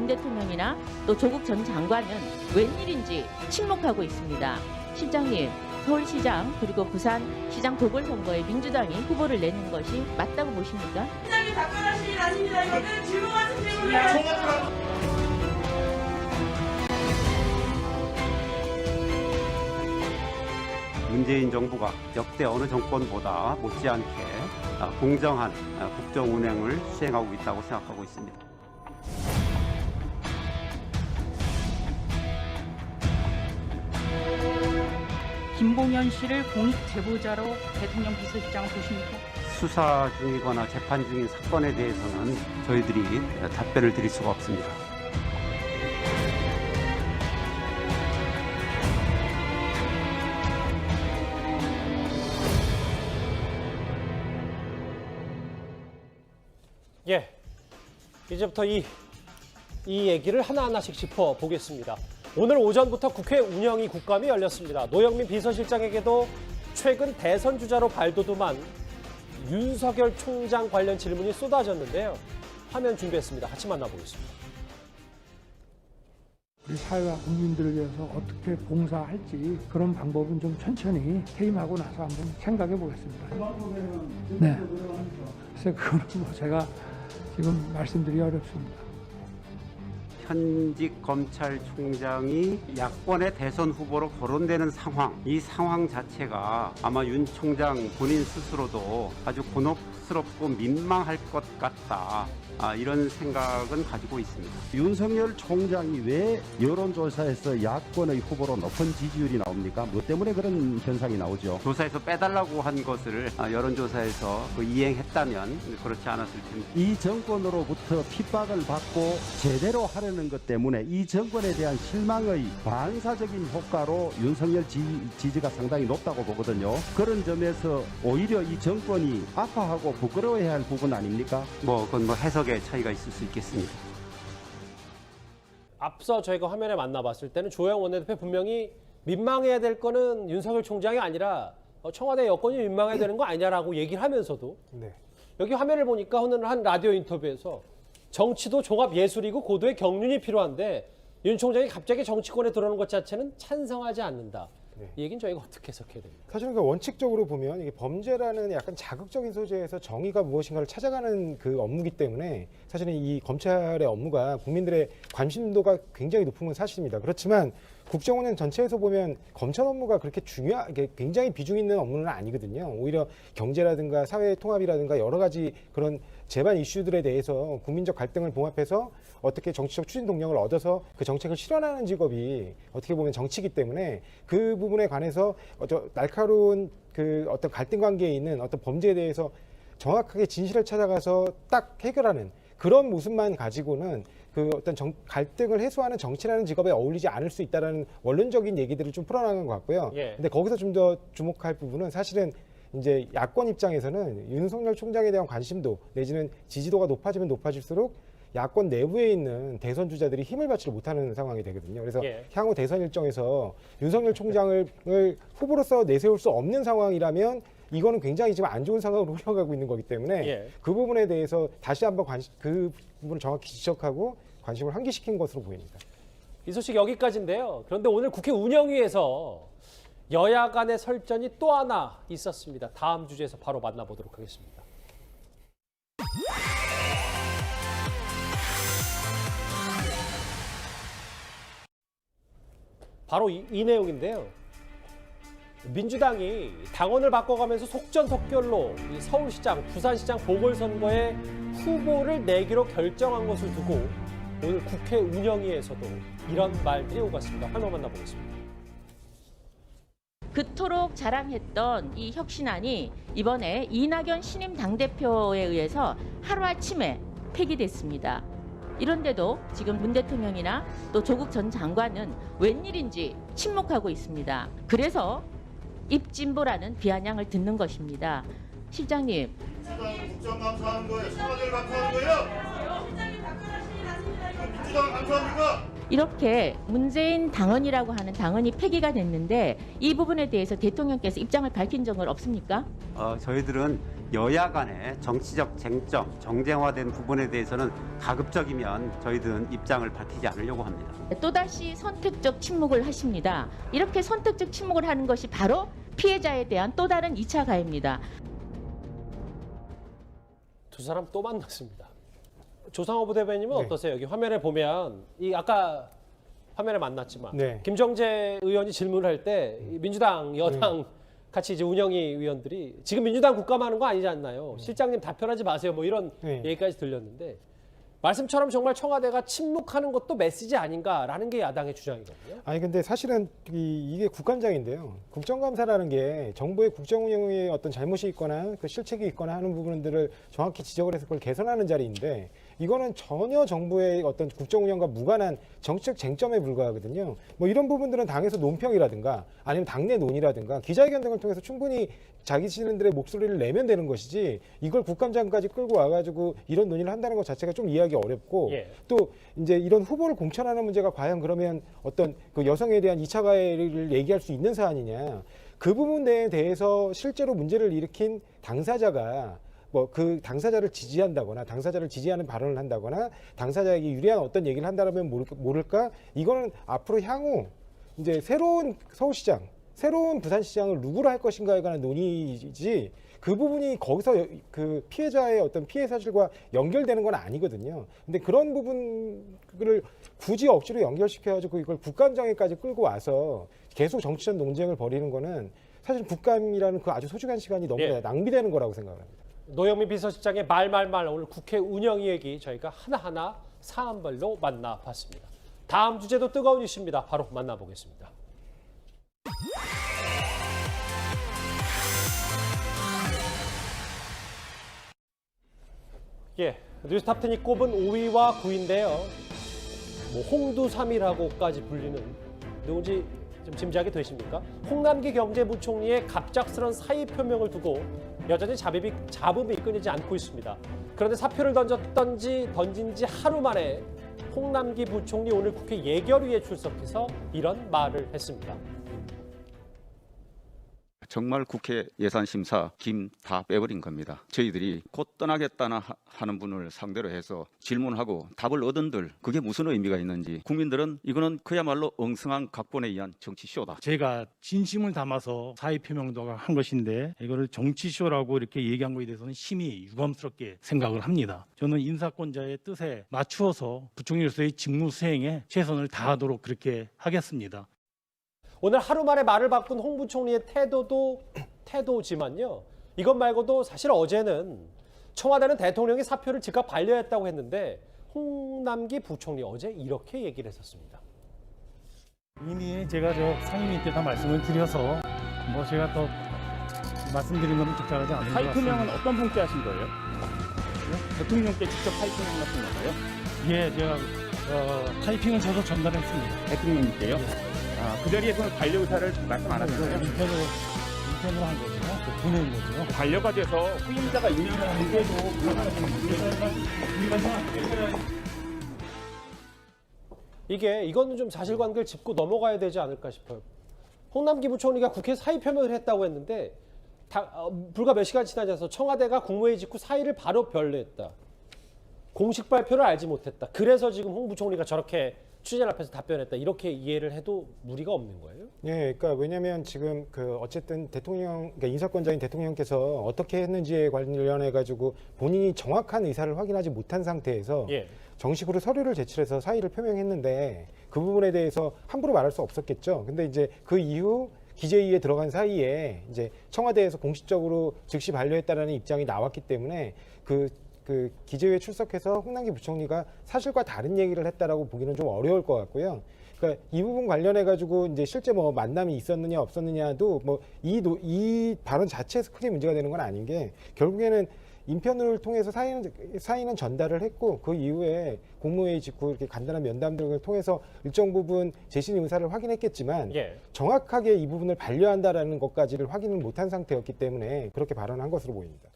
대통령이나 또 조국 전 장관은 웬일인지 침묵하고 있습니다. 실장님, 서울시장 그리고 부산시장 보궐선거에 민주당이 후보를 내는 것이 맞다고 보십니까? 시장님 답변하시기 아닙니다. 이거는 질문 같은 질문을. 문재인 정부가 역대 어느 정권보다 못지않게 공정한 국정 운행을 수행하고 있다고 생각하고 있습니다. 김봉현 씨를 공익 제보자로 대통령 비서실장을 보십니까? 수사 중이거나 재판 중인 사건에 대해서는 저희들이 답변을 드릴 수가 없습니다. 예, 이제부터 이 얘기를 하나하나씩 짚어보겠습니다. 오늘 오전부터 국회 운영위 국감이 열렸습니다. 노영민 비서실장에게도 최근 대선 주자로 발돋움한 윤석열 총장 관련 질문이 쏟아졌는데요. 화면 준비했습니다. 같이 만나보겠습니다. 우리 사회와 국민들을 위해서 어떻게 봉사할지 그런 방법은 좀 천천히 퇴임하고 나서 한번 생각해 보겠습니다. 네. 그래서 그거는 뭐 제가 지금 말씀드리기 어렵습니다. 현직 검찰총장이 야권의 대선 후보로 거론되는 상황, 이 상황 자체가 아마 윤 총장 본인 스스로도 아주 곤혹스럽고 민망할 것 같다. 이런 생각은 가지고 있습니다. 윤석열 총장이 왜 여론조사에서 야권의 후보로 높은 지지율이 나옵니까? 뭐 때문에 그런 현상이 나오죠? 조사에서 빼달라고 한 것을 여론조사에서 이행했다면 그렇지 않았을 텐데. 이 정권으로부터 핍박을 받고 제대로 하려는 것 때문에 이 정권에 대한 실망의 반사적인 효과로 윤석열 지지가 상당히 높다고 보거든요. 그런 점에서 오히려 이 정권이 아파하고 부끄러워해야 할 부분 아닙니까? 그건 해석의 차이가 있을 수 있겠습니다. 앞서 저희가 화면에 만나봤을 때는 조영 원내대표 분명히 민망해야 될 거는 윤석열 총장이 아니라 청와대 여권이 민망해야 되는 거 아니냐라고 얘기를 하면서도 여기 화면을 보니까 오늘 한 라디오 인터뷰에서 정치도 종합 예술이고 고도의 경륜이 필요한데 윤 총장이 갑자기 정치권에 들어오는 것 자체는 찬성하지 않는다. 이 얘기는 저희가 어떻게 해석해야 됩니까? 사실은 원칙적으로 보면 이게 범죄라는 약간 자극적인 소재에서 정의가 무엇인가를 찾아가는 그 업무이기 때문에 사실은 이 검찰의 업무가 국민들의 관심도가 굉장히 높은 건 사실입니다. 그렇지만 국정운행 전체에서 보면 검찰 업무가 그렇게 중요하게 굉장히 비중 있는 업무는 아니거든요. 오히려 경제라든가 사회 통합이라든가 여러 가지 그런 재반 이슈들에 대해서 국민적 갈등을 봉합해서 어떻게 정치적 추진 동력을 얻어서 그 정책을 실현하는 직업이 어떻게 보면 정치이기 때문에 그 부분에 관해서 날카로운 그 어떤 갈등 관계에 있는 어떤 범죄에 대해서 정확하게 진실을 찾아가서 딱 해결하는 그런 모습만 가지고는 그 어떤 갈등을 해소하는 정치라는 직업에 어울리지 않을 수 있다는 원론적인 얘기들을 좀 풀어나간 것 같고요. 근데 거기서 좀 더 주목할 부분은 사실은 이제 야권 입장에서는 윤석열 총장에 대한 관심도 내지는 지지도가 높아지면 높아질수록 야권 내부에 있는 대선 주자들이 힘을 받지 못하는 상황이 되거든요. 그래서 향후 대선 일정에서 윤석열 총장을 후보로서 내세울 수 없는 상황이라면 이거는 굉장히 지금 안 좋은 상황으로 흘러가고 있는 거기 때문에 그 부분에 대해서 다시 한번 그 부분을 정확히 지적하고 관심을 환기시킨 것으로 보입니다. 이 소식 여기까지인데요. 그런데 오늘 국회 운영위에서 여야 간의 설전이 또 하나 있었습니다. 다음 주제에서 바로 만나보도록 하겠습니다. 바로 이 내용인데요. 민주당이 당원을 바꿔가면서 속전속결로 서울시장, 부산시장 보궐선거에 후보를 내기로 결정한 것을 두고 오늘 국회 운영위에서도 이런 말들이 오갔습니다. 화면 만나보겠습니다. 그토록 자랑했던 이 혁신안이 이번에 이낙연 신임 당대표에 의해서 하루아침에 폐기됐습니다. 이런데도 지금 문 대통령이나 또 조국 전 장관은 웬일인지 침묵하고 있습니다. 그래서 입진보라는 비아냥을 듣는 것입니다. 실장님. 국정 감사하는 거예요? 청와대를 감사하는 거예요? 실장님 답변하시기 아닙니다. 민주당을 감사합니까? 이렇게 문재인 당헌이라고 하는 당헌이 폐기가 됐는데 이 부분에 대해서 대통령께서 입장을 밝힌 적은 없습니까? 저희들은 여야 간의 정치적 쟁점, 정쟁화된 부분에 대해서는 가급적이면 저희들은 입장을 밝히지 않으려고 합니다. 또다시 선택적 침묵을 하십니다. 이렇게 선택적 침묵을 하는 것이 바로 피해자에 대한 또 다른 2차 가해입니다. 두 사람 또 만났습니다. 조상호 부대변인님은 네. 어떠세요? 여기 화면에 보면 이 아까 화면에 만났지만 네. 김정재 의원이 질문할 때 민주당, 여당 같이 이제 운영위 의원들이 지금 민주당 국감하는 거 아니지 않나요? 실장님 답변하지 마세요. 뭐 이런 얘기까지 들렸는데 말씀처럼 정말 청와대가 침묵하는 것도 메시지 아닌가라는 게 야당의 주장이거든요. 아니 근데 사실은 이게 국감장인데요. 국정감사라는 게 정부의 국정 운영에 어떤 잘못이 있거나 그 실책이 있거나 하는 부분들을 정확히 지적을 해서 그걸 개선하는 자리인데 이거는 전혀 정부의 어떤 국정 운영과 무관한 정치적 쟁점에 불과하거든요. 뭐 이런 부분들은 당에서 논평이라든가 아니면 당내 논의라든가 기자회견 등을 통해서 충분히 자기신들의 목소리를 내면 되는 것이지 이걸 국감장까지 끌고 와가지고 이런 논의를 한다는 것 자체가 좀 이해하기 어렵고 또 이제 이런 후보를 공천하는 문제가 과연 그러면 어떤 그 여성에 대한 2차 가해를 얘기할 수 있는 사안이냐 그 부분에 대해서 실제로 문제를 일으킨 당사자가 뭐 그 당사자를 지지한다거나 당사자를 지지하는 발언을 한다거나 당사자에게 유리한 어떤 얘기를 한다면 모를까 이거는 앞으로 향후 이제 새로운 서울시장 새로운 부산시장을 누구로 할 것인가에 관한 논의이지 그 부분이 거기서 그 피해자의 어떤 피해 사실과 연결되는 건 아니거든요. 근데 그런 부분을 굳이 억지로 연결시켜가지고 이걸 국감장에까지 끌고 와서 계속 정치적 논쟁을 벌이는 거는 사실 국감이라는 그 아주 소중한 시간이 너무 낭비되는 거라고 생각합니다. 노영민 비서실장의 말 오늘 국회 운영 얘기 저희가 하나하나 사안별로 만나봤습니다. 다음 주제도 뜨거운 이슈입니다. 바로 만나보겠습니다. 뉴스탑10이 꼽은 5위와 9위인데요. 뭐 홍두3위라고까지 불리는 누군지 좀 짐작이 되십니까? 홍남기 경제부총리의 갑작스런 사의 표명을 두고 여전히 잡음이 끊이지 않고 있습니다. 그런데 사표를 던진 지 하루 만에 홍남기 부총리 오늘 국회 예결위에 출석해서 이런 말을 했습니다. 정말 국회 예산심사 김 다 빼버린 겁니다. 저희들이 곧 떠나겠다나 하는 분을 상대로 해서 질문하고 답을 얻은들 그게 무슨 의미가 있는지 국민들은 이거는 그야말로 엉성한 각본에 의한 정치쇼다. 제가 진심을 담아서 사의 표명도 한 것인데 이거를 정치쇼라고 이렇게 얘기한 것에 대해서는 심히 유감스럽게 생각을 합니다. 저는 인사권자의 뜻에 맞추어서 부총리로서의 직무 수행에 최선을 다하도록 그렇게 하겠습니다. 오늘 하루 만에 말을 바꾼 홍 부총리의 태도도 태도지만요. 이것 말고도 사실 어제는 청와대는 대통령이 사표를 즉각 반려했다고 했는데 홍남기 부총리 어제 이렇게 얘기를 했었습니다. 이미 제가 상임위때 다 말씀을 드려서 뭐 제가 더 말씀드린 것은 적절하지 않은 것 같습니다. 사의 표명은 어떤 분께 하신 거예요? 대통령께 직접 사의 표명 하신 건가요? 예, 제가 타이핑을 저도 전달했습니다. 대통령님께요? 그 자리에서는 반려 의사를 말씀 안 하셨나요? 인편으로 한 거죠. 보낸 거죠. 반려가 돼서 후임자가 있는 관계도 이거는 좀 사실관계를 짚고 넘어가야 되지 않을까 싶어요. 홍남기 부총리가 국회 사의 표명을 했다고 했는데 불과 몇 시간 지나지 않아서 청와대가 국무회의 직후 사의를 바로 변례했다. 공식 발표를 알지 못했다. 그래서 지금 홍 부총리가 저렇게 취재를 앞에서 답변했다. 이렇게 이해를 해도 무리가 없는 거예요? 예, 그러니까 왜냐하면 지금 어쨌든 그러니까 인사권자인 대통령께서 어떻게 했는지에 관련해 가지고 본인이 정확한 의사를 확인하지 못한 상태에서 정식으로 서류를 제출해서 사의를 표명했는데 그 부분에 대해서 함부로 말할 수 없었겠죠. 근데 이제 그 이후 기재위에 들어간 사이에 이제 청와대에서 공식적으로 즉시 반려했다라는 입장이 나왔기 때문에 그 기재위에 출석해서 홍남기 부총리가 사실과 다른 얘기를 했다라고 보기는 좀 어려울 것 같고요. 그러니까 이 부분 관련해 가지고 이제 실제 뭐 만남이 있었느냐 없었느냐도 뭐 이 발언 자체에서 크게 문제가 되는 건 아닌 게 결국에는 인편을 통해서 사의는 전달을 했고 그 이후에 국무회의 직후 이렇게 간단한 면담 등을 통해서 일정 부분 재신 의사를 확인했겠지만 정확하게 이 부분을 반려한다라는 것까지를 확인을 못한 상태였기 때문에 그렇게 발언한 것으로 보입니다.